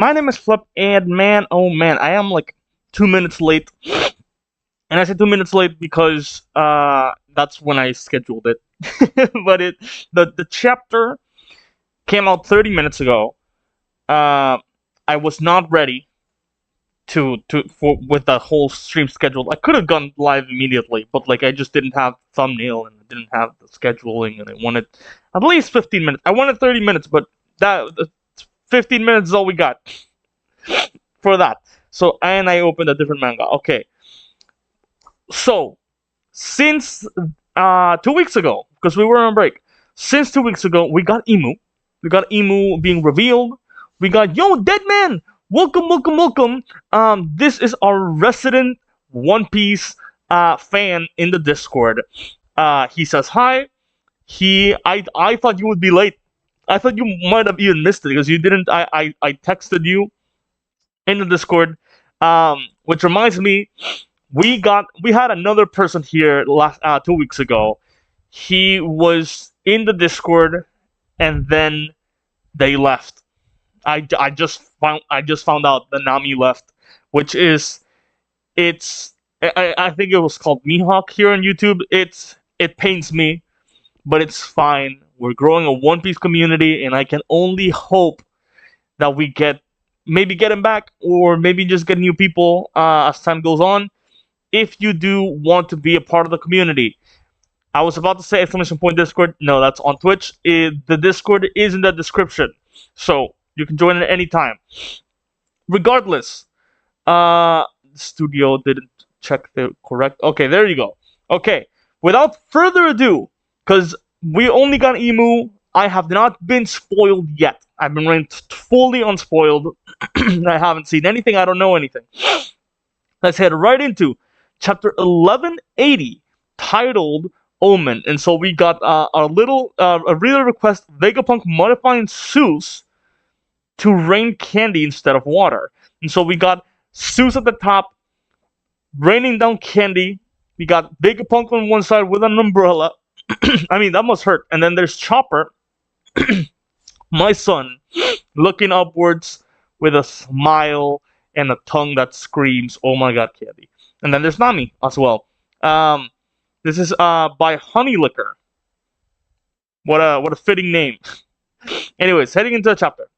My name is Flip, and man, oh man, I am like 2 minutes late. And I said 2 minutes late because that's when I scheduled it. But the chapter came out 30 minutes ago. I was not ready for with the whole stream scheduled. I could have gone live immediately, but like I just didn't have thumbnail and I didn't have the scheduling, and I wanted at least 15 minutes. I wanted 30 minutes, but that 15 minutes is all we got for that. So and I opened a different manga. Okay. So since 2 weeks ago, because we were on break, since 2 weeks ago we got IMU. We got IMU being revealed. We got Dead Man. Welcome, welcome, welcome. This is our resident One Piece fan in the Discord. He says hi. I thought you would be late. I thought you might have even missed it because you didn't. I texted you in the Discord. Which reminds me, we had another person here last 2 weeks ago. He was in the Discord, and then they left. I just found out that Nami left, which is I think it was called Mihawk here on YouTube. It pains me, but it's fine. We're growing a One Piece community, and I can only hope that we maybe get him back, or maybe just get new people as time goes on. If you do want to be a part of the community, I was about to say !point Discord. No, that's on Twitch. The Discord is in the description, so you can join at any time. Regardless, the studio didn't check the correct. Okay, there you go. Okay, without further ado, because we only got IMU, I have not been spoiled yet. I've been ranked fully unspoiled. I haven't seen anything. I don't know anything. Let's head right into chapter 1180, titled Omen. And so we got a reader request: Vegapunk modifying Zeus to rain candy instead of water. And so we got Zeus at the top, raining down candy. We got Vegapunk on one side with an umbrella. I mean, that must hurt. And then there's Chopper, my son, looking upwards with a smile and a tongue that screams, "Oh my god, candy." And then there's Nami as well. This is by Honey Liquor. What a fitting name. Anyways, heading into the chapter.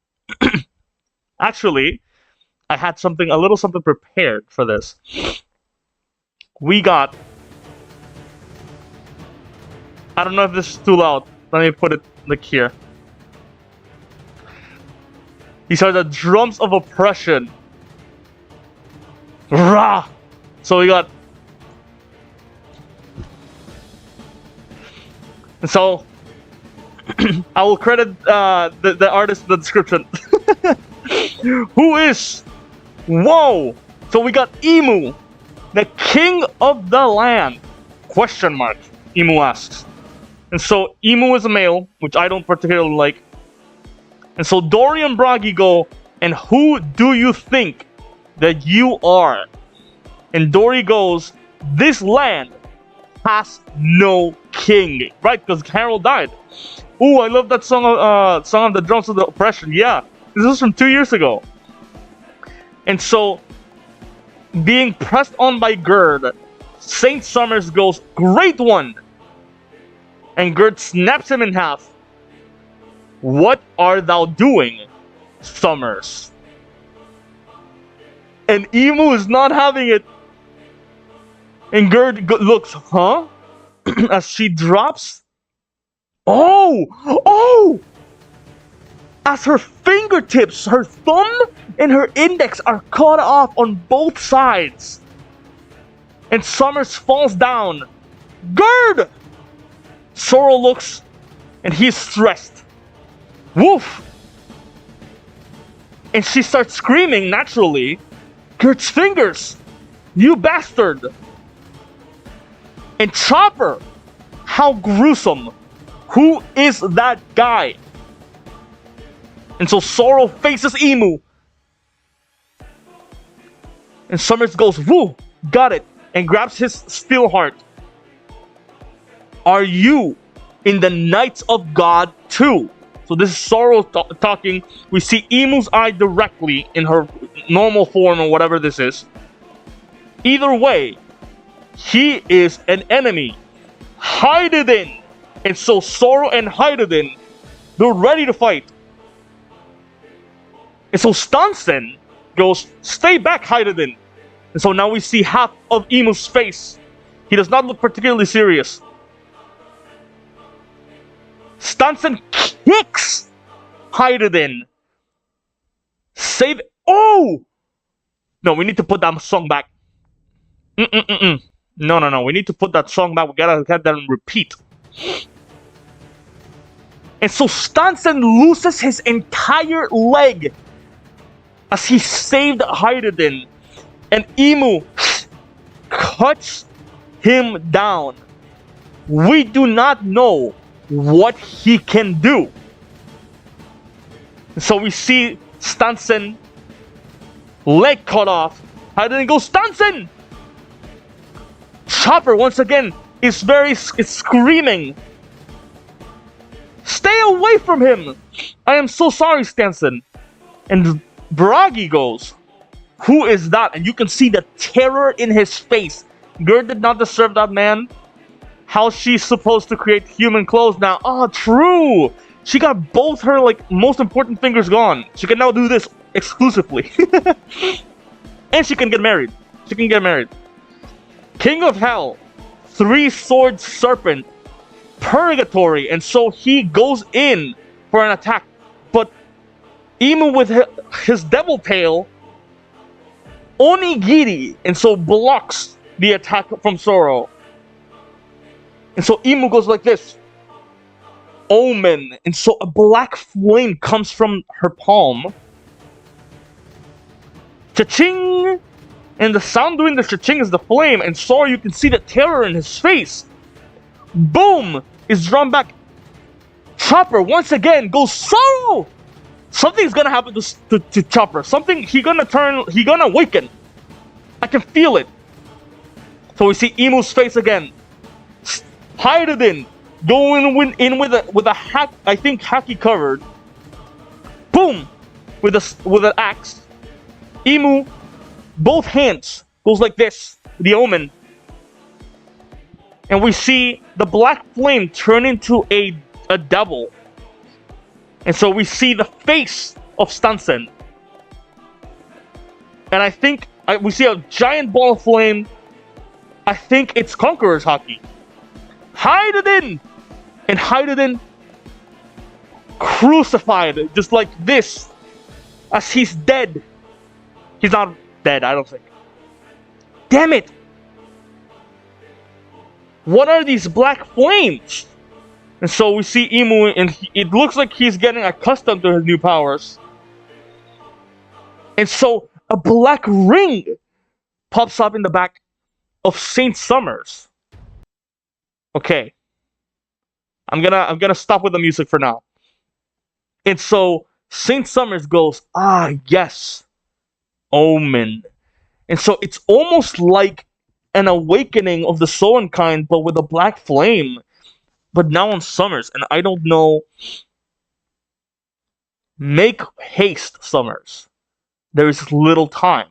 Actually, I had a little something prepared for this. We got, I don't know if this is too loud. Let me put it like here. These are the drums of oppression. Rah! So we got, and so I will credit the artist in the description. Who is? Whoa! So we got IMU, the king of the land? Question mark. IMU asks. And so IMU is a male, which I don't particularly like. And so Dory and Bragi go, "And who do you think that you are?" And Dory goes, "This land has no king." Right, because Harold died. Ooh, I love that song of the drums of the oppression. Yeah, this was from 2 years ago. And so, being pressed on by Gerd, Saint Summers goes, "Great one!" And Gerd snaps him in half. "What art thou doing, Summers?" And IMU is not having it. And Gerd looks, huh? As she drops. Oh! As her fingertips, her thumb and her index are cut off on both sides. And Summers falls down. "Gerd!" Zoro looks, and he's stressed. Woof! And she starts screaming naturally. "Gerd's fingers! You bastard!" And Chopper! How gruesome! Who is that guy? And so Zoro faces IMU. And Summers goes, "Woo! Got it!" And grabs his steel heart. "Are you in the Knights of God too?" So So this is Sorrow talking. We see Imu's eye directly in her normal form or whatever this is. Either way, he is an enemy. Hyduden. And so Sorrow and Hyduden, they're ready to fight. And so Stansen goes, stay back, Hyduden. And so now we see half of Imu's face. He does not look particularly serious. Stansen kicks Hyduden. Save. Oh! No, we need to put that song back. No. We need to put that song back. We gotta get that on repeat. And so Stansen loses his entire leg as he saved Hyduden. And Imu cuts him down. We do not know what he can do. So we see Stansen leg cut off. Hyduden goes, Stansen! Chopper once again is screaming. Stay away from him! I am so sorry, Stansen. And Bragi goes, who is that? And you can see the terror in his face. Gerd did not deserve that man. How's she supposed to create human clothes now? Oh, true! She got both her, most important fingers gone. She can now do this exclusively. And she can get married. King of Hell, three-sword serpent, purgatory. And so he goes in for an attack. But Imu with his devil tail, onigiri, and so blocks the attack from Sorrow. And so Imu goes like this. Omen. And so a black flame comes from her palm. Cha-ching! And the sound doing the cha-ching is the flame. And Sorrow, you can see the terror in his face. Boom! Is drawn back. Chopper once again goes Sorrow! Something's gonna happen to Chopper. He gonna awaken. I can feel it. So we see Imu's face again. Hyduden going in with a hack. I think Haki covered. Boom, with an axe. Imu, both hands goes like this. The Omen, and we see the black flame turn into a devil. And so we see the face of Stansen. And I think we see a giant ball of flame. I think it's Conqueror's Haki. Hyduden! And Hyduden crucified just like this as he's dead. He's not dead, I don't think. Damn it! What are these black flames? And so we see Imu, and it looks like he's getting accustomed to his new powers. And so a black ring pops up in the back of Saint Summers. Okay. I'm gonna stop with the music for now. And so Saint Summers goes, ah yes, Omen. And so it's almost like an awakening of the Soen kind, but with a black flame. But now on Summers, and I don't know. Make haste, Summers. There is little time.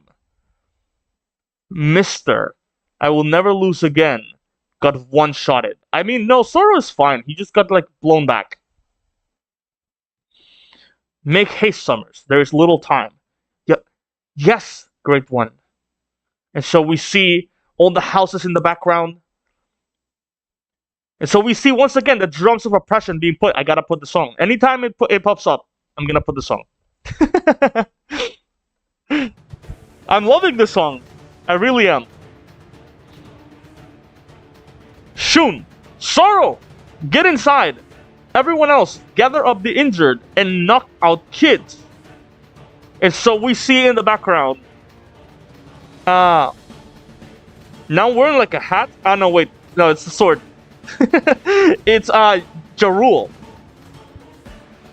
Mister, I will never lose again. Got one-shotted. I mean, no, Sorrow is fine. He just got, blown back. Make haste, Summers. There is little time. Yes, Great One. And so we see all the houses in the background. And so we see once again the drums of oppression being put. I gotta put the song. Anytime it pops up, I'm gonna put the song. I'm loving this song. I really am. Shun, Sorrow, get inside. Everyone else, gather up the injured and knock out kids. And so we see in the background, now wearing a hat. Oh no, wait, no, it's a sword. It's Jarul.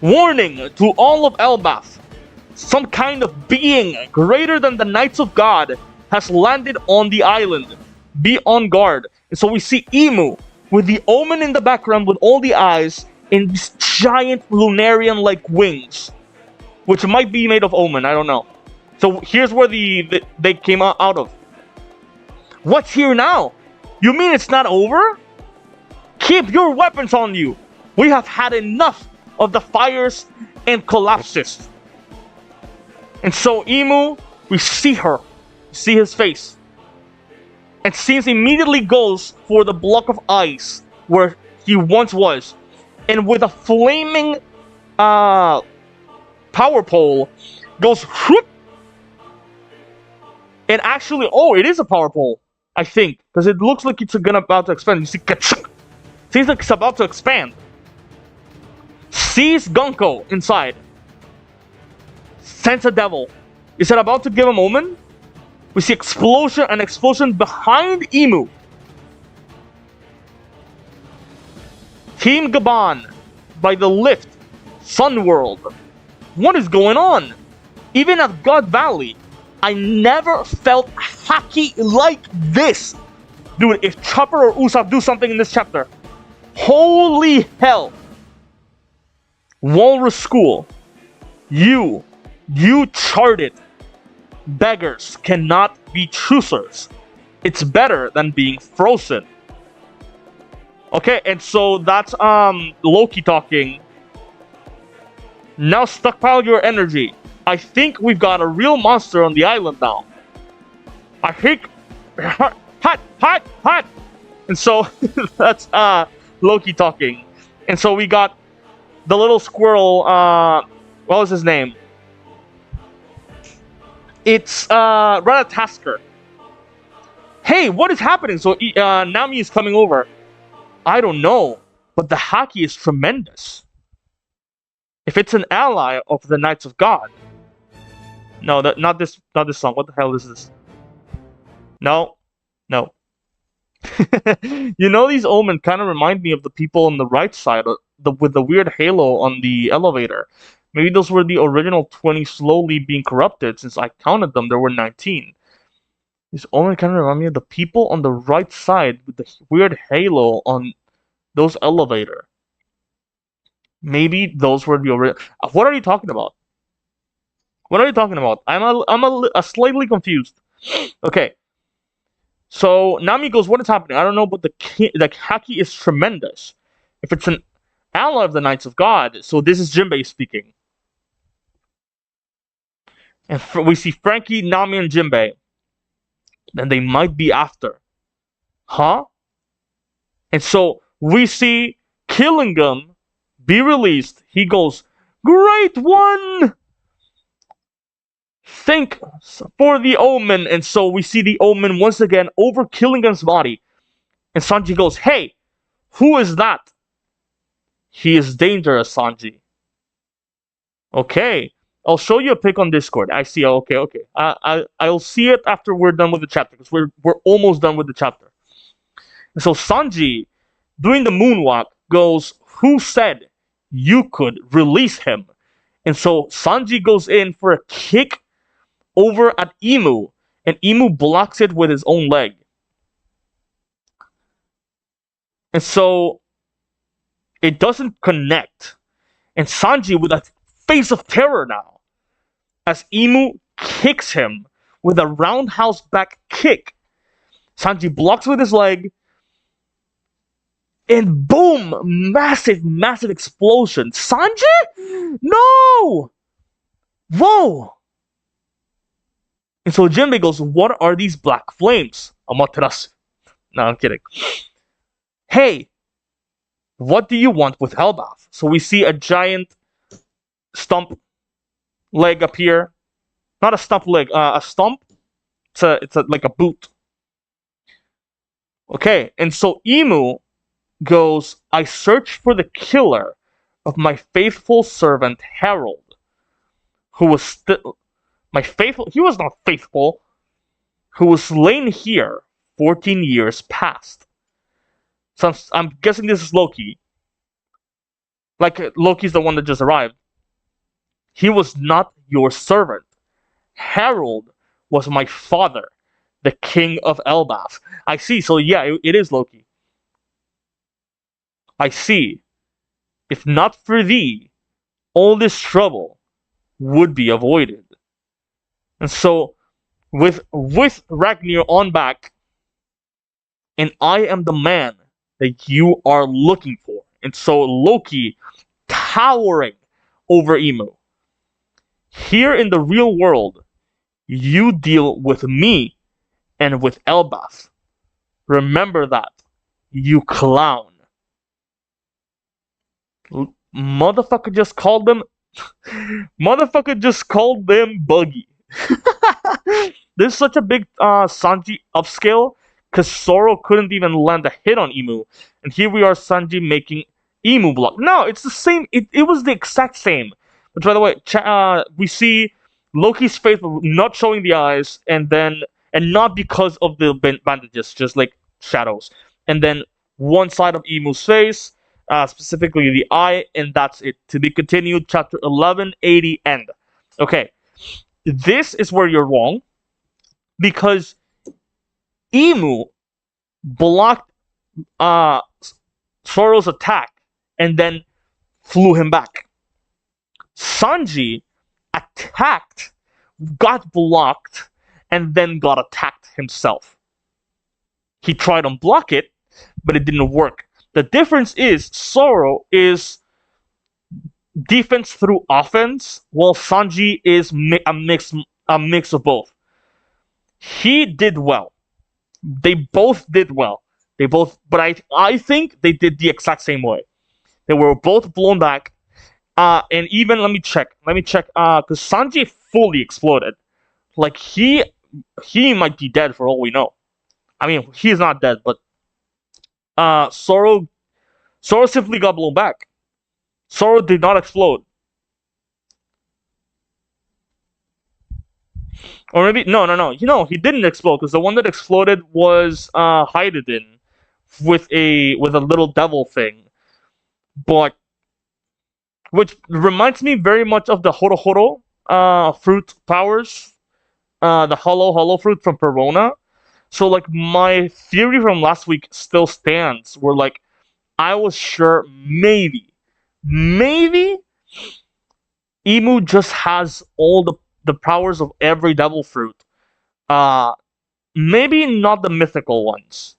Warning to all of Elbaf. Some kind of being greater than the Knights of God has landed on the island. Be on guard. And so we see Imu with the Omen in the background with all the eyes, in these giant Lunarian-like wings, which might be made of Omen, I don't know. So here's where they came out of. What's here now? You mean it's not over? Keep your weapons on you. We have had enough of the fires and collapses. And so Imu, we see her, see his face. And Scenes immediately goes for the block of ice where he once was. And with a flaming power pole, goes whoop. And actually, oh, it is a power pole, I think. Because it looks like it's about to expand. You see, seems like it's about to expand. Sees Gunko inside. Sense a devil. Is it about to give a moment? We see an explosion behind Imu. Team Gaban by the lift. Sun World. What is going on? Even at God Valley, I never felt hacky like this. Dude, if Chopper or Usopp do something in this chapter, holy hell. Walrus School. You charted. Beggars cannot be choosers. It's better than being frozen. Okay, and so that's Loki talking. Now stockpile your energy. I think we've got a real monster on the island now. I think hot. And so that's Loki talking. And so we got the little squirrel, what was his name? It's Ratatasker. Hey, what is happening? So Nami is coming over. I don't know, but the haki is tremendous. If it's an ally of the Knights of God. No, not this song. What the hell is this? No. You know, these Omen kind of remind me of the people on the right side with the weird halo on the elevator. Maybe those were the original 20 slowly being corrupted. Since I counted them, there were 19. These Omen kind of remind me of the people on the right side with the weird halo on those elevator. Maybe those were the original. What are you talking about? What are you talking about? I'm a slightly confused. Okay. So Nami goes, what is happening? I don't know, but the haki is tremendous. If it's an ally of the Knights of God, so this is Jinbei speaking. And we see Frankie, Nami, and Jinbei. Then they might be after. Huh? And so we see Killingham be released. He goes, great one! Thank for the Omen. And so we see the Omen once again over Killingham's body. And Sanji goes, hey, who is that? He is dangerous, Sanji. Okay. I'll show you a pic on Discord. I see. Okay. I'll see it after we're done with the chapter, because we're almost done with the chapter. And so Sanji, doing the moonwalk, goes, who said you could release him? And so Sanji goes in for a kick over at Imu, and Imu blocks it with his own leg. And so it doesn't connect. And Sanji, with a face of terror now, as Imu kicks him with a roundhouse back kick. Sanji blocks with his leg, and boom! Massive explosion. Sanji? No! Whoa! And so Jinbei goes, what are these black flames? Amaterasu. No, I'm kidding. Hey, what do you want with Hellbath? So we see a giant stump leg appear. Not a stump leg, a stump. It's like a boot. Okay, and so Imu goes, I search for the killer of my faithful servant Harold, who was still he was not faithful, who was slain here 14 years past. So I'm guessing this is Loki. Like, Loki's the one that just arrived. He was not your servant. Harold was my father, the king of Elbaf. I see, so yeah, it is Loki. I see. If not for thee, all this trouble would be avoided. And so, with Ragnar on back, and I am the man that you are looking for. And so Loki towering over Emu. Here in the real world, you deal with me and with Elbaf. Remember that, you clown. Motherfucker just called them. Motherfucker just called them buggy. There's such a big Sanji upscale because Zoro couldn't even land a hit on Emu, and here we are, Sanji making Emu block. No, it's the same. It was the exact same. But by the way, we see Loki's face not showing the eyes, and not because of the bandages, just like shadows, and then one side of Emu's face, specifically the eye, and that's it. To be continued. Chapter 1180 end. Okay, this is where you're wrong, because Emu blocked Zoro's attack and then flew him back. Sanji attacked, got blocked, and then got attacked himself. He tried to block it, but it didn't work. The difference is Zoro is defense through offense, while Sanji is a mix of both. He did well. They both did well. But I think they did the exact same way. They were both blown back. And even let me check. Because Sanji fully exploded. Like he might be dead for all we know. I mean, he's not dead, but Zoro simply got blown back. Zoro did not explode. Or maybe no. He didn't explode because the one that exploded was Hydrogen with a little devil thing, but which reminds me very much of the Horo fruit powers, the hollow fruit from Perona. So like my theory from last week still stands. Where like I was sure maybe Emu just has all the powers of every devil fruit. Maybe not the mythical ones,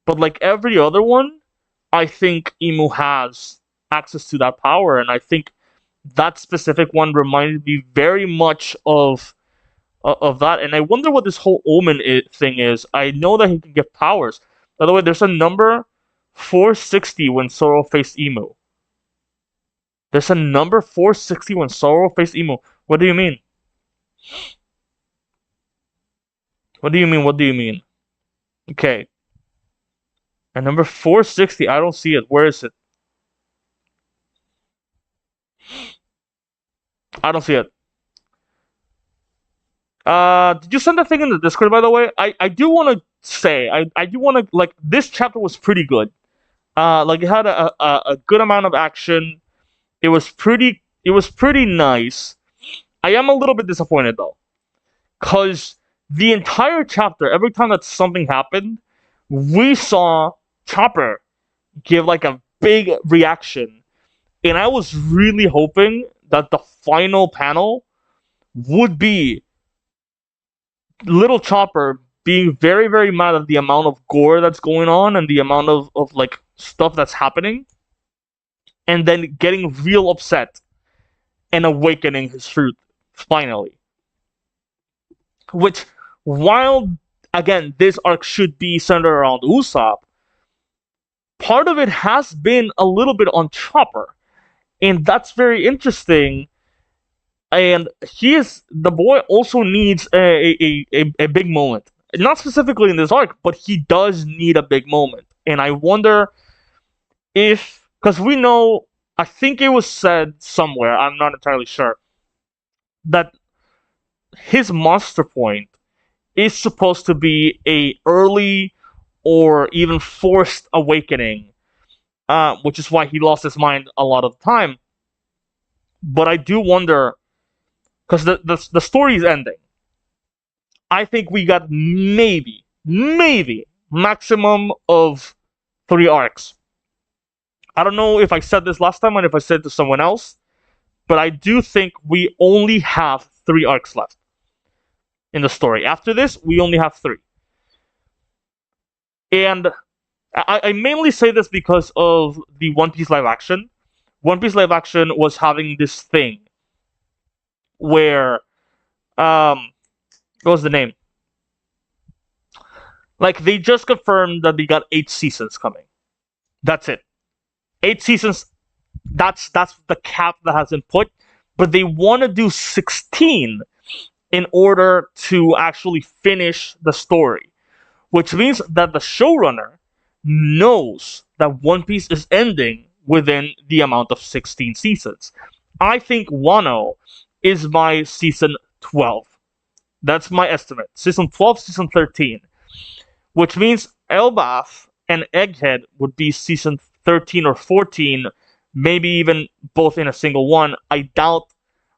but like every other one, I think Emu has access to that power, and I think that specific one reminded me very much of that. And I wonder what this whole Omen thing is. I know that he can get powers. By the way, there's a number 460 when Zoro faced Emu. There's a number 460 when Zoro faced Emu. What do you mean? What do you mean? Okay. And number 460, I don't see it. Where is it? I don't see it. Did you send that thing in the Discord, by the way? I do want to say, I do want to, like, this chapter was pretty good. Like, it had a good amount of action. It was pretty nice. I am a little bit disappointed, though. Because the entire chapter, every time that something happened, we saw Chopper give, like, a big reaction. And I was really hoping that the final panel would be Little Chopper being very, very mad at the amount of gore that's going on and the amount of like, stuff that's happening. And then getting real upset and awakening his fruit, finally. Which, while, again, this arc should be centered around Usopp, part of it has been a little bit on Chopper. And that's very interesting. And the boy also needs a big moment. Not specifically in this arc, but he does need a big moment. And I wonder if, because we know, I think it was said somewhere, I'm not entirely sure, that his monster point is supposed to be a early or even forced awakening, which is why he lost his mind a lot of the time. But I do wonder, because the story is ending. I think we got maybe maximum of 3 arcs. I don't know if I said this last time or if I said it to someone else, but I do think we only have 3 arcs left in the story. After this, we only have 3. And I mainly say this because of the One Piece live action. One Piece live action was having this thing where, what was the name? Like, they just confirmed that they got 8 seasons coming. That's it. 8 seasons. That's the cap that has been put. But they want to do 16 in order to actually finish the story, which means that the showrunner knows that One Piece is ending within the amount of 16 seasons. I think Wano is by season 12. That's my estimate. Season 12, season 13. Which means Elbaf and Egghead would be season 13 or 14, maybe even both in a single one. I doubt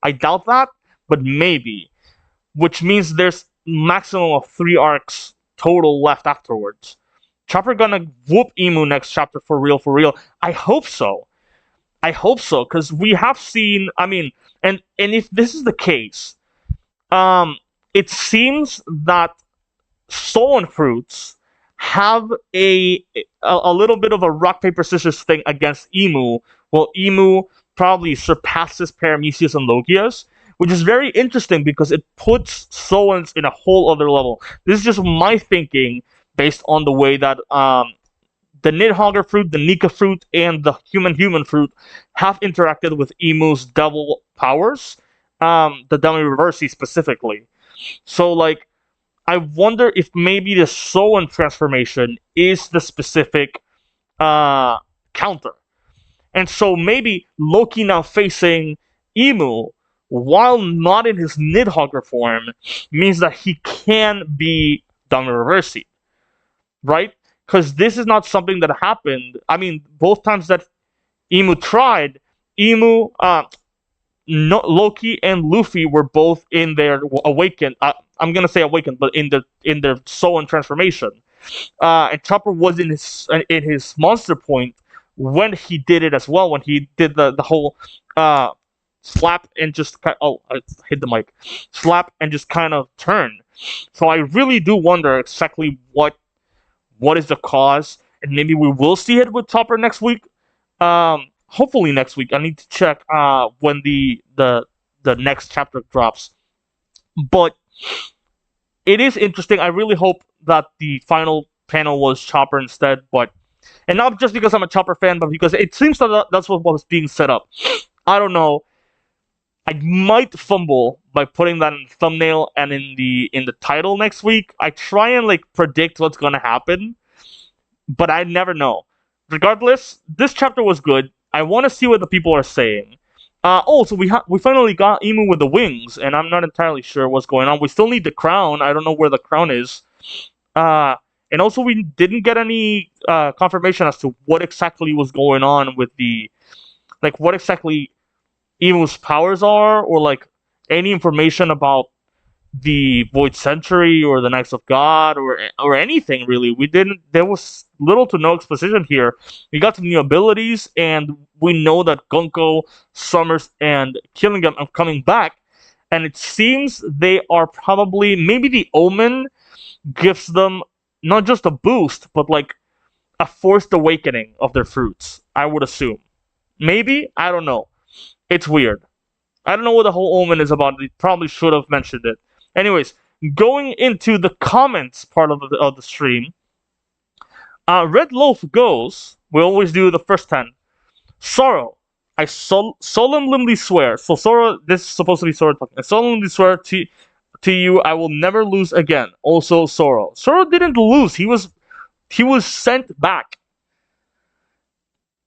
that, but maybe. Which means there's maximum of 3 arcs total left afterwards. Chopper gonna whoop Emu next chapter for real, for real. I hope so. Because we have seen, I mean, and if this is the case, it seems that stolen fruits have a little bit of a rock paper scissors thing against Emu. Well, Emu probably surpasses Paramecius and Logias, which is very interesting because it puts Soans in a whole other level. This is just my thinking based on the way that the Nidhogger fruit, the Nika fruit, and the human fruit have interacted with Emu's double powers, the Dummy Reversi specifically. So, like, I wonder if maybe the Soan transformation is the specific counter. And so maybe Loki now facing Emu, while not in his Nidhogger form, means that he can be Dummy Reversi. Right? Because this is not something that happened. I mean, both times that Emu tried, Loki and Luffy were both in their awakened. I'm gonna say awakened, but in their Soan transformation. And Chopper was in his monster point when he did it as well. When he did the whole slap and just I hit the mic, slap and just kind of turn. So I really do wonder exactly what is the cause, and maybe we will see it with Chopper next week. Hopefully next week. I need to check when the next chapter drops. But it is interesting. I really hope that the final panel was Chopper instead, and not just because I'm a Chopper fan, but because it seems that that's what was being set up. I don't know. I might fumble by putting that in the thumbnail and in the title next week. I try and predict what's gonna happen, but I never know. Regardless, this chapter was good. I want to see what the people are saying. So we finally got Emu with the wings, and I'm not entirely sure what's going on. We still need the crown. I don't know where the crown is. And also we didn't get any confirmation as to what exactly was going on with what exactly Emu's powers are, or any information about the Void Century or the Knights of God or anything really. There was little to no exposition here. We got some new abilities, and we know that Gunko, Summers, and Killingham are coming back, and it seems they are probably, maybe the Omen gives them not just a boost, but a forced awakening of their fruits, I would assume. Maybe? I don't know. It's weird. I don't know what the whole Omen is about. They probably should have mentioned it. Anyways, going into the comments part of the stream, Red Loaf goes, we always do the first 10. Sorrow, I solemnly swear, so Sorrow, this is supposed to be Sorrow talking, I solemnly swear to you, I will never lose again. Also, Sorrow. Sorrow didn't lose, he was sent back.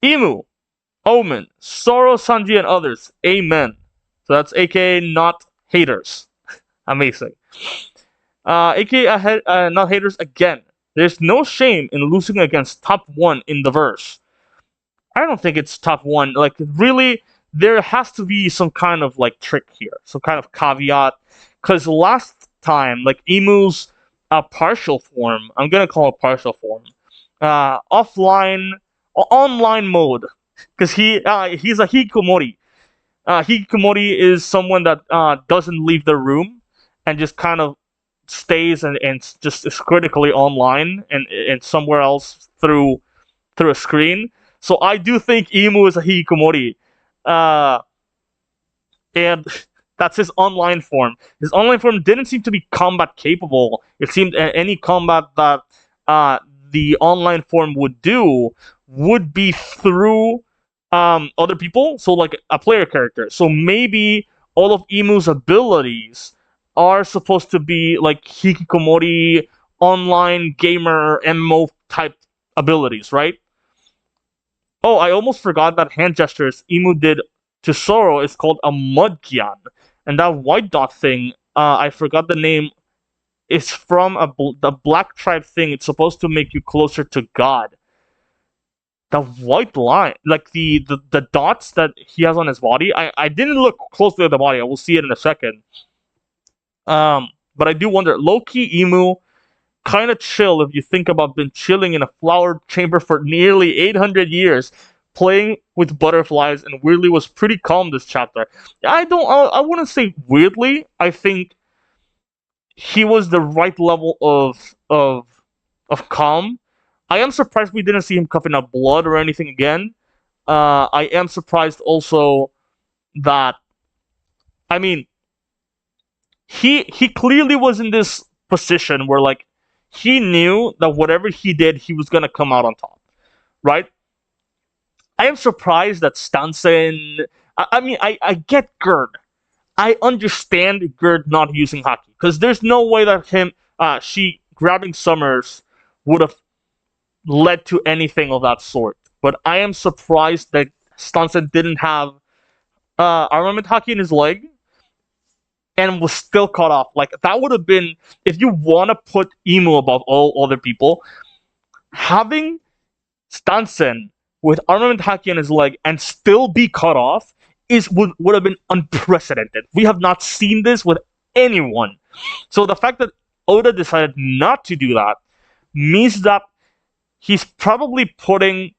Emu, Omen, Sorrow, Sanji, and others. Amen. So that's aka not haters. Amazing. Aka not haters again. There's no shame in losing against top 1 in the verse. I don't think it's top 1. Really, there has to be some kind of trick here, some kind of caveat. Because last time, Emu's partial form, I'm gonna call it partial form, offline online mode, because he's a hikikomori. Hikikomori is someone that doesn't leave the room and just kind of stays and just is critically online and somewhere else through a screen. So I do think Emu is a hikikomori, uh, and that's his online form. His online form didn't seem to be combat capable. It seemed any combat that uh, the online form would do would be through other people, so like a player character. So maybe all of Emu's abilities are supposed to be like hikikomori online gamer MMO type abilities, right? Oh, I almost forgot that hand gestures Emu did to Zoro is called a mudgyan. And that white dot thing, I forgot the name, is from the black tribe thing. It's supposed to make you closer to God. The white line, like the dots that he has on his body, I didn't look closely at the body. I will see it in a second. But I do wonder, low-key Emu, kind of chill if you think about been chilling in a flower chamber for nearly 800 years, playing with butterflies, and weirdly was pretty calm this chapter. I wouldn't say weirdly. I think he was the right level of calm. I am surprised we didn't see him coughing up blood or anything again. I am surprised also that, I mean, he clearly was in this position where like he knew that whatever he did, he was gonna come out on top, right? I am surprised that Stanson. I get Gerd. I understand Gerd not using hockey because there's no way that she grabbing Summers would have led to anything of that sort. But I am surprised that Stanson didn't have armament hockey in his leg and was still cut off. Like that would have been, if you want to put Emu above all other people, having Stanson with armament hockey in his leg and still be cut off would have been unprecedented. We have not seen this with anyone. So the fact that Oda decided not to do that means that he's probably putting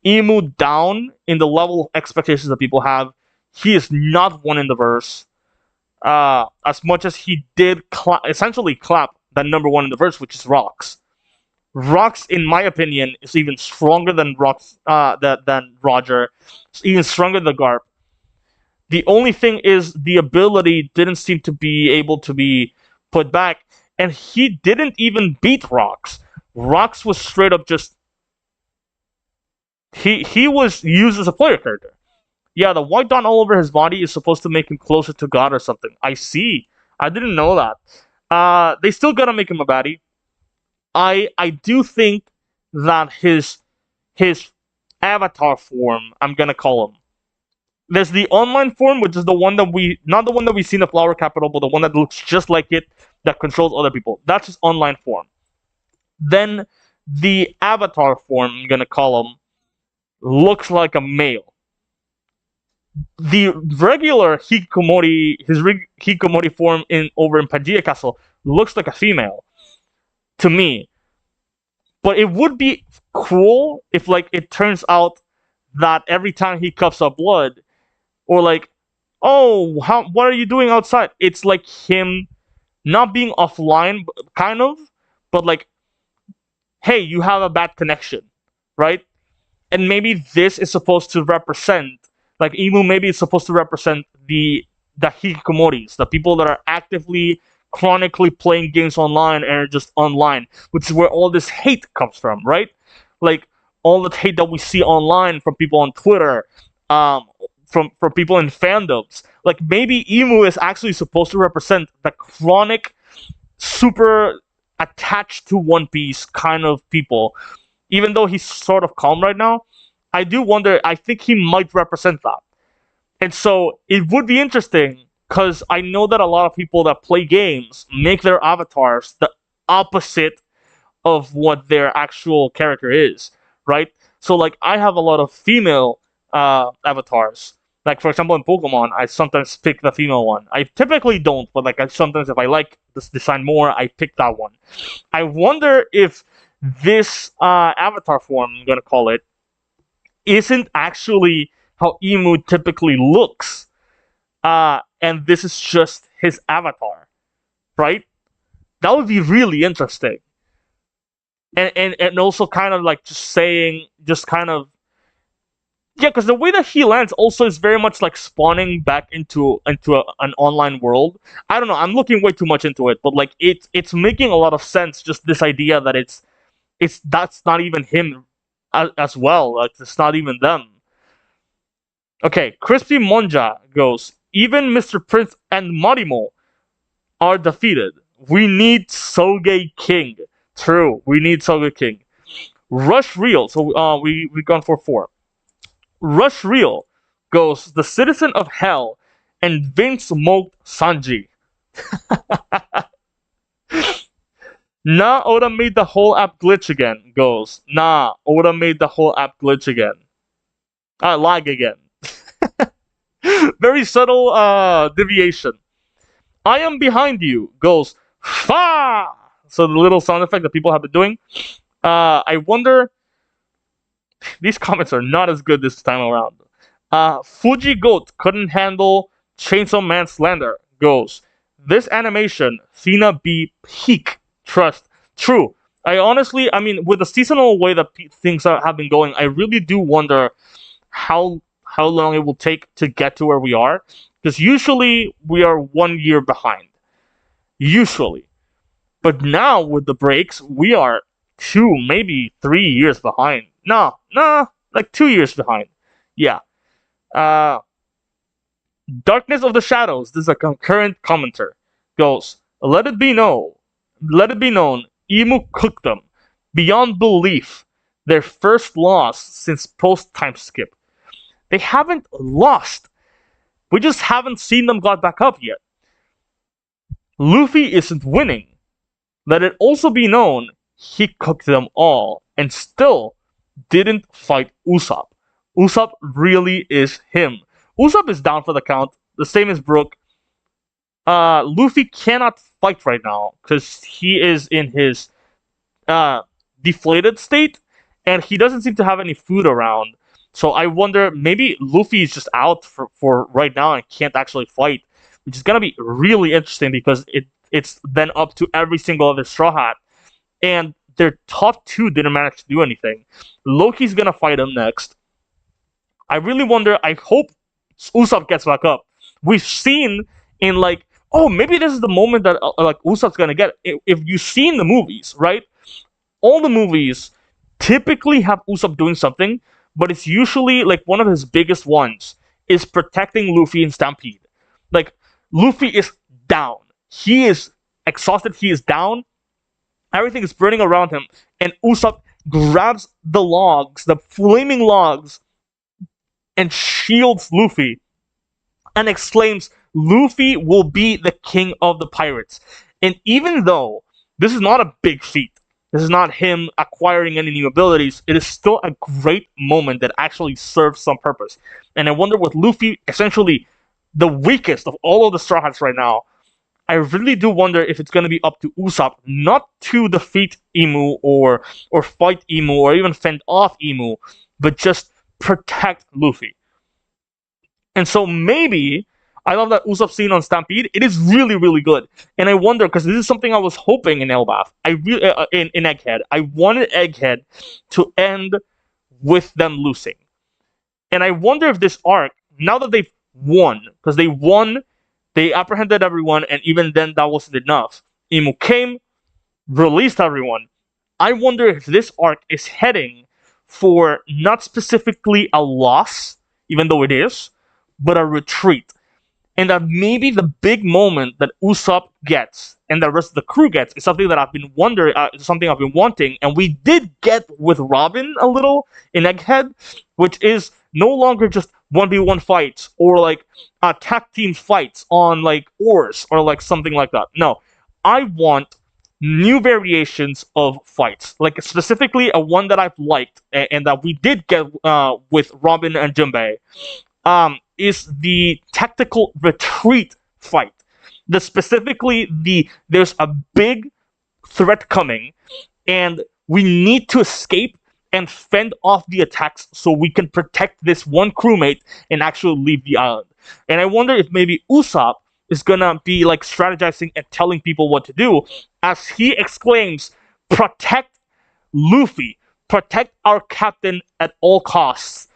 Emu down in the level of expectations that people have. He is not one in the verse. As much as he did essentially clap that number one in the verse, which is Rocks. Rocks, in my opinion, is even stronger than Rocks than Roger. It's even stronger than Garp. The only thing is the ability didn't seem to be able to be put back, and he didn't even beat Rocks. Rocks was straight up just he was used as a player character. Yeah, the white dot all over his body is supposed to make him closer to God or something. I see. I didn't know that. They still gotta make him a baddie. I do think that his avatar form, I'm gonna call him. There's the online form, which is the one that not the one that we see in the Flower Capital, but the one that looks just like it, that controls other people. That's his online form. Then the avatar form, I'm gonna call him, looks like a male. The regular his hikikomori form over in Pangea Castle looks like a female to me. But it would be cool if like it turns out that every time he coughs up blood, or like, oh, what are you doing outside? It's like him not being offline, kind of, but like, hey, you have a bad connection, right? And maybe this is supposed to represent, like Emu maybe it's supposed to represent the hikikomoris, the people that are actively, chronically playing games online and are just online, which is where all this hate comes from, right? Like all the hate that we see online from people on Twitter, from people in fandoms. Like maybe Emu is actually supposed to represent the chronic, super attached to One Piece kind of people. Even though he's sort of calm right now, I do wonder, I think he might represent that. And so it would be interesting, because I know that a lot of people that play games make their avatars the opposite of what their actual character is, right? So like I have a lot of female avatars. Like for example in Pokemon, I sometimes pick the female one. I typically don't, but like sometimes if I like this design more, I pick that one. I wonder if this avatar form, I'm gonna call it, isn't actually how Emu typically looks. And this is just his avatar, right? That would be really interesting. And also kind of like just saying, just kind of, yeah, because the way that he lands also is very much like spawning back into an online world. I don't know. I'm looking way too much into it, but like it's making a lot of sense. Just this idea that it's that's not even him as well. Like it's not even them. Okay, Crispy Monja goes. Even Mr. Prince and Marimo are defeated. We need Soge King. True, we need Soge King. Rush Real. So we've gone for 4. Rush Real goes the Citizen of Hell and Vince smoked Sanji. Nah, Oda made the whole app glitch again. Goes, nah, Oda made the whole app glitch again. Lag again. Very subtle deviation. I am behind you. Goes, fa. So the little sound effect that people have been doing. I wonder. These comments are not as good this time around. Fuji Goat couldn't handle Chainsaw Man slander. Goes, this animation, Fina be peak. Trust. True. I mean, with the seasonal way that things have been going, I really do wonder how long it will take to get to where we are. Because usually we are 1 year behind. Usually. But now with the breaks, we are 2, maybe 3 years behind. Nah, like 2 years behind. Yeah. Uh, Darkness of the Shadows. This is a concurrent commenter. Goes, let it be known, Emu cooked them beyond belief. Their first loss since post time skip. They haven't lost. We just haven't seen them got back up yet. Luffy isn't winning. Let it also be known, he cooked them all and still didn't fight Usopp. Usopp really is him. Usopp is down for the count, the same as Brook. Luffy cannot fight right now because he is in his deflated state and he doesn't seem to have any food around. So I wonder, maybe Luffy is just out for right now and can't actually fight, which is gonna be really interesting because it's then up to every single other Straw Hat, and their top 2 didn't manage to do anything. Loki's gonna fight him next. I really wonder. I hope Usopp gets back up. We've seen in like, oh, maybe this is the moment that like Usopp's gonna get. If you've seen the movies, right? All the movies typically have Usopp doing something, but it's usually like one of his biggest ones is protecting Luffy in Stampede. Like Luffy is down. He is exhausted. He is down. Everything is burning around him, and Usopp grabs the logs, the flaming logs, and shields Luffy and exclaims, Luffy will be the king of the pirates. And even though this is not a big feat, this is not him acquiring any new abilities, it is still a great moment that actually serves some purpose. And I wonder, with Luffy essentially the weakest of all of the Straw Hats right now, I really do wonder if it's going to be up to Usopp not to defeat Emu or fight Emu or even fend off Emu, but just protect Luffy. And so maybe, I love that Usopp scene on Stampede. It is really, really good. And I wonder, because this is something I was hoping in Elbaf, in Egghead. I wanted Egghead to end with them losing. And I wonder if this arc, now that they've won, because they won, they apprehended everyone, and even then that wasn't enough. Emu came, released everyone. I wonder if this arc is heading for not specifically a loss, even though it is, but a retreat. And that maybe the big moment that Usopp gets and the rest of the crew gets is something that I've been wondering, something I've been wanting, and we did get with Robin a little in Egghead, which is no longer just 1v1 fights or like tag team fights on like oars or like something like that. No, I want new variations of fights, like specifically a one that I've liked and that we did get with Robin and Jinbei. Is the tactical retreat fight. There's a big threat coming, and we need to escape and fend off the attacks so we can protect this one crewmate and actually leave the island. And I wonder if maybe Usopp is gonna be like strategizing and telling people what to do, as he exclaims, "Protect Luffy, protect our captain at all costs."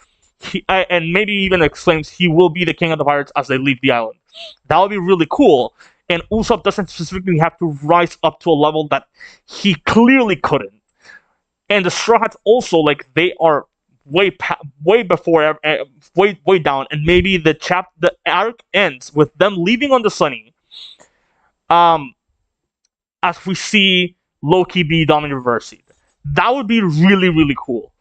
And maybe even exclaims he will be the king of the pirates as they leave the island. That would be really cool. And Usopp doesn't specifically have to rise up to a level that he clearly couldn't. And the Straw Hats also, like, they are way before, way down. And maybe the arc ends with them leaving on the Sunny. As we see Loki be Dominant Reverse. That would be really, really cool.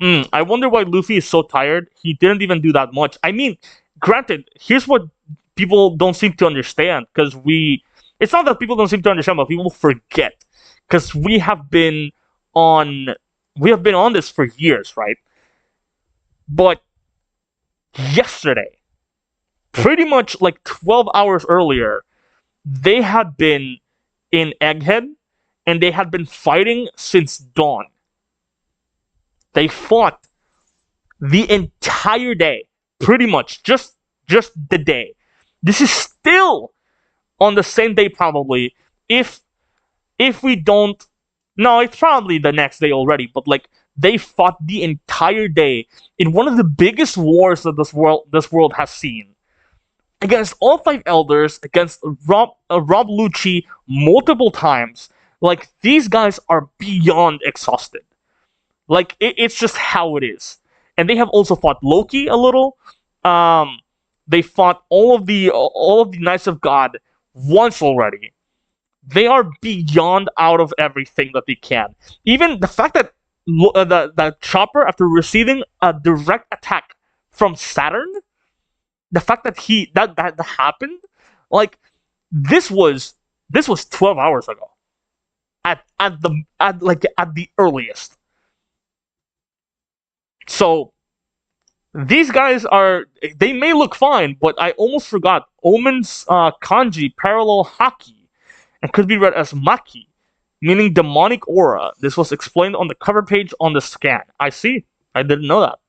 I wonder why Luffy is so tired. He didn't even do that much. I mean, granted, here's what people don't seem to understand, because it's not that people don't seem to understand, but people forget, because we have been on this for years, right? But yesterday, pretty much like 12 hours earlier, they had been in Egghead, and they had been fighting since dawn. They fought the entire day, pretty much, just the day. This is still on the same day, probably. If we don't, no, it's probably the next day already. But like, they fought the entire day in one of the biggest wars that this world has seen, against all 5 elders, against Rob Lucci multiple times. Like, these guys are beyond exhausted. Like, it's just how it is. And they have also fought Loki a little. They fought all of the Knights of God once already. They are beyond out of everything that they can. Even the fact that the Chopper, after receiving a direct attack from Saturn, the fact that that happened, like, this was 12 hours ago, at the earliest. So these guys they may look fine, but I almost forgot Omen's kanji parallel haki, and could be read as Maki, meaning demonic aura. This was explained on the cover page on the scan. I see. I didn't know that.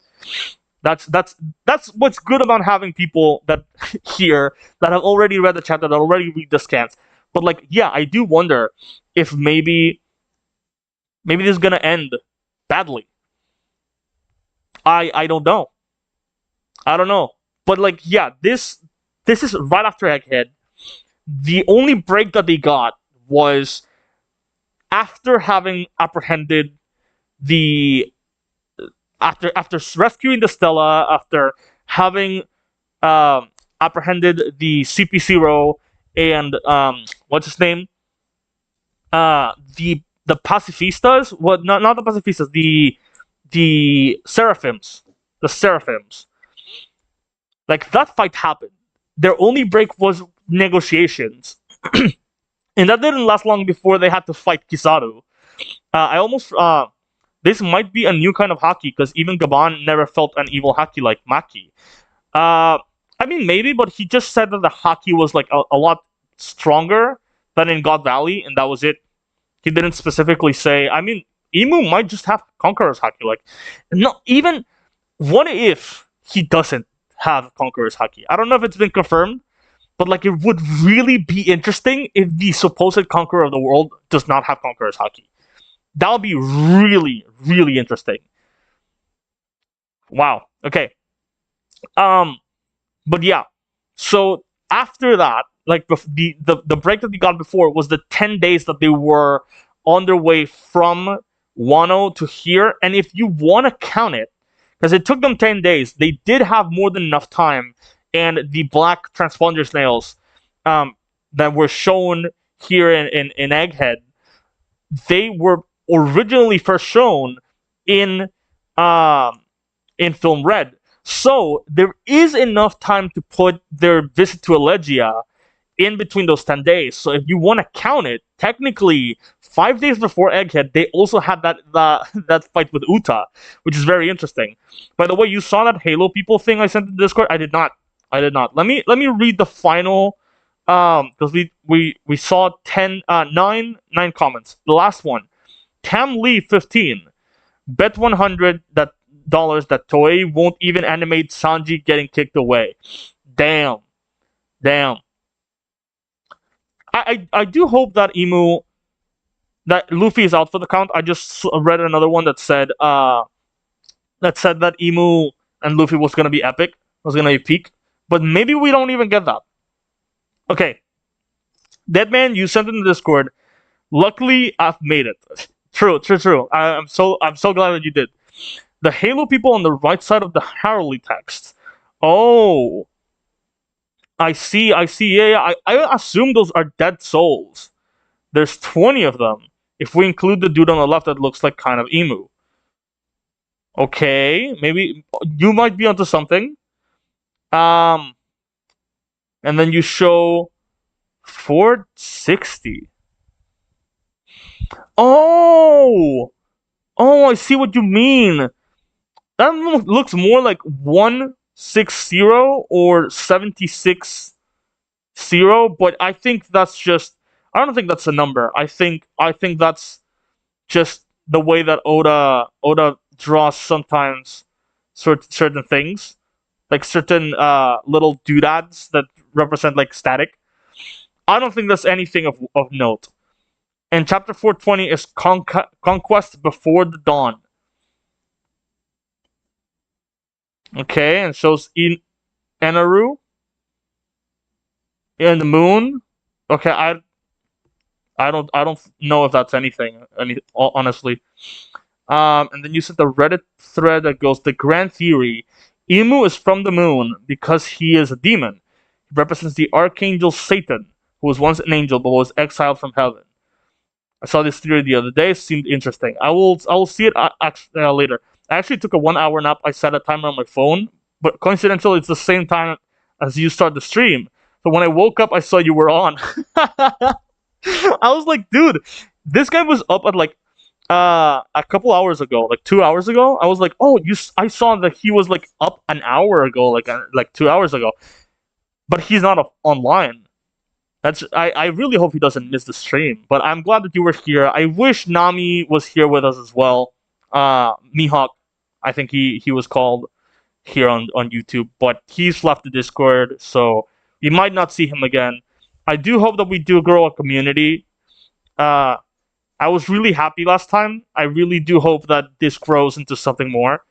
That's what's good about having people that here that have already read the chapter, that already read the scans. But like, yeah, I do wonder if maybe this is gonna end badly. I don't know. I don't know. But like, yeah, this is right after Egghead. The only break that they got was after having apprehended after rescuing the Stella, after having apprehended the CP0 and what's his name? The Pacifistas? What? Not the Pacifistas. The Seraphims. The Seraphims. Like, that fight happened. Their only break was negotiations. And that didn't last long before they had to fight Kizaru. This might be a new kind of haki, because even Gaban never felt an evil haki like Maki. I mean, maybe, but he just said that the haki was like a lot stronger than in God Valley, and that was it. He didn't specifically say. I mean, Imu might just have Conqueror's haki. Like, no, even what if he doesn't have Conqueror's haki? I don't know if it's been confirmed, but like, it would really be interesting if the supposed Conqueror of the world does not have Conqueror's haki. That would be really, really interesting. Wow. Okay. But yeah. So after that, like, the break that we got before was the 10 days that they were on their way from Wano to here. And if you want to count it, because it took them 10 days, they did have more than enough time. And the black transponder snails that were shown here in Egghead, they were originally first shown in Film Red. So there is enough time to put their visit to Elegia in between those 10 days. So if you want to count it, technically 5 days before Egghead, they also had that fight with Uta, which is very interesting. By the way, you saw that Halo people thing I sent to Discord? I did not. Let me read the final, because we saw 9 comments. The last one, Tam Lee 15. Bet $100 that Toei won't even animate Sanji getting kicked away. Damn. Damn. I do hope that Luffy is out for the count. I just read another one that said that Emu and Luffy was gonna be epic, was gonna be peak, but maybe we don't even get that. Okay, Deadman, you sent in the Discord. Luckily, I've made it. True. I'm so glad that you did. The Halo people on the right side of the Harley text. Oh, I see. Yeah. I assume those are dead souls. There's 20 of them. If we include the dude on the left that looks like kind of Emu. Okay, maybe you might be onto something. And then you show 460. Oh, I see what you mean. That looks more like 160 or 76 0, but I think that's just. I don't think that's a number. I think that's just the way that Oda draws sometimes certain things, like certain little doodads that represent like static. I don't think that's anything of note. And chapter 420 is Conquest Before the Dawn. Okay, and shows Enaru in the moon. Okay, I don't know if that's anything. Honestly. And then you said the Reddit thread that goes, the grand theory, Emu is from the moon because he is a demon. He represents the archangel Satan, who was once an angel but was exiled from heaven. I saw this theory the other day. It seemed interesting. I will see it later. I actually took a 1-hour nap. I set a timer on my phone, but coincidentally, it's the same time as you start the stream. So when I woke up, I saw you were on. I was like, dude, this guy was up at like a couple hours ago, like 2 hours ago. I was like, oh, I saw that he was like up an hour ago, like 2 hours ago, but he's not online. I really hope he doesn't miss the stream. But I'm glad that you were here. I wish Nami was here with us as well. Mihawk, I think he was called here on YouTube, but he's left the Discord, so you might not see him again. I do hope that we do grow a community. I was really happy last time. I really do hope that this grows into something more.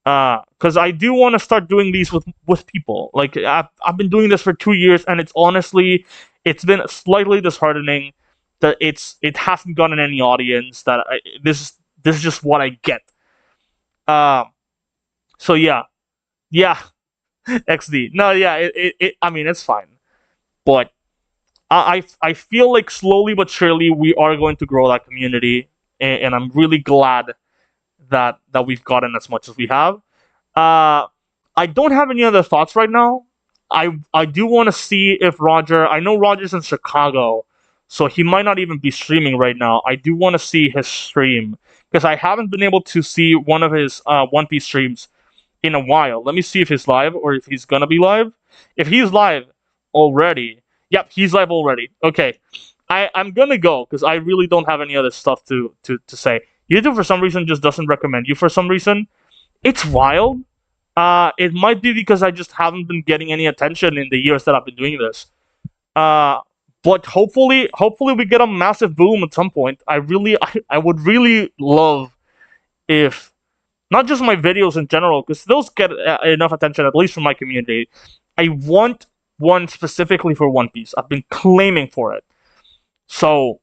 Because I do want to start doing these with people. Like I've been doing this for 2 years, and it's been slightly disheartening that it hasn't gotten any audience. This is just what I get. So yeah, XD. No, yeah, I mean, it's fine, but I feel like slowly but surely we are going to grow that community, and I'm really glad that we've gotten as much as we have. I don't have any other thoughts right now. I do want to see if Roger. I know Roger's in Chicago, so he might not even be streaming right now. I do want to see his stream because I haven't been able to see one of his One Piece streams in a while. Let me see if he's live or if he's gonna be live. If he's live already, yep, he's live already. Okay, I'm gonna go because I really don't have any other stuff to say. YouTube for some reason just doesn't recommend you for some reason. It's wild. It might be because I just haven't been getting any attention in the years that I've been doing this. But hopefully we get a massive boom at some point. I would really love if not just my videos in general, because those get enough attention, at least from my community. I want one specifically for One Piece. I've been claiming for it. So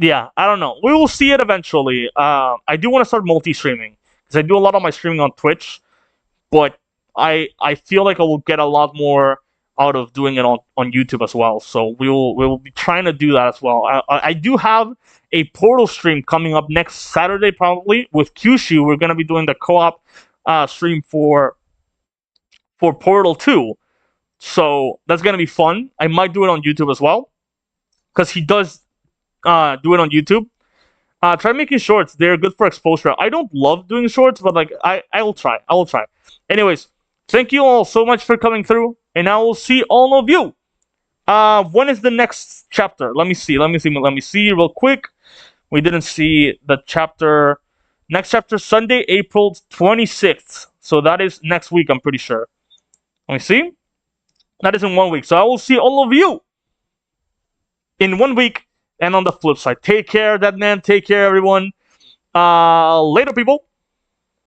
yeah, I don't know. We will see it eventually. I do want to start multi-streaming because I do a lot of my streaming on Twitch, but I feel like I will get a lot more out of doing it on YouTube as well. So we will be trying to do that as well. I do have a Portal stream coming up next Saturday probably with Kyushu. We're gonna be doing the co-op stream for Portal 2. So that's gonna be fun. I might do it on YouTube as well because he does do it on YouTube. Try making shorts. They're good for exposure. I don't love doing shorts, but like I will try. Anyways, thank you all so much for coming through, and I will see all of you. When is the next chapter? Let me see real quick. We didn't see the chapter. Next chapter Sunday, April 26th. So that is next week, I'm pretty sure. Let me see. That is in 1 week. So I will see all of you in 1 week. And on the flip side, take care, that man. Take care, everyone. Later, people.